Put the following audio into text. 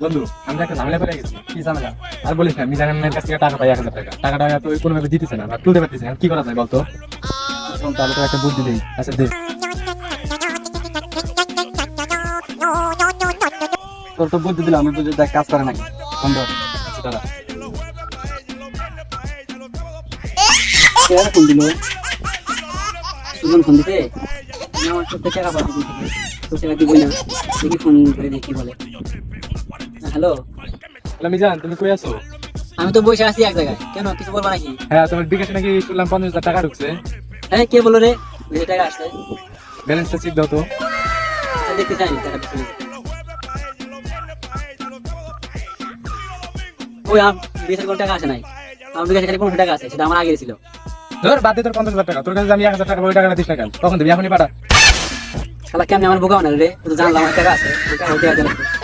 বন্ধু আমি একটা ঝামেলা করে গেছি। কি ঝামেলা? আর বলিস না, মিজানের কাছ থেকে টাকা পাই 1000 টাকা। টাকাটা তো কোনোভাবে দিতেছে না, তুলতে পারতেছে না। কি করা যায় বলতো? শোন, তাহলে তো একটা বুদ্ধি দিই। আচ্ছা দে। তোর তো বুদ্ধি দিলাম, আমি বুদ্ধি দেখ কাজ করে নাকি। বন্ধ আচ্ছা দাঁড়া। ফোন দিল, সুজন ফোন দিতে আমার সত্যি টাকা পাঠিয়ে দিতে তো সেটা কি বলি না, দেখি ফোন করে দেখি বলে। হ্যালো, হ্যালো মিজান, তুমি কই আছো? আমি তো বসে আছি এক জায়গায়, কেন কিছু বলবো নাকি? হ্যাঁ, তোমার বিকাশে নাকি শুনলাম 50,000 টাকা ঢুকছে। হ্যাঁ, কে বললো রে 20 টাকা আসছে? ব্যালেন্সটা চেক দাও তো। আচ্ছা, দেখতে চাই টাকা পিছনে। ওই বিকাশের কোনো টাকা আসে নাই, আমার বিকাশে খালি 15 টাকা আছে, সেটা আমার আগে ছিল। ধর বাদ দে তোর 50,000 টাকা। তোর কাছে আমি 1000 টাকা ওই টাকাটা দিস না কেন? কখন দিবি? এখনই পাঠা। শালা কেমনি আমার বোকা বানালে রে, তো জানলাম আমার টাকা আছে, আমার টাকা ওই টাকা দিয়ে রাখবো।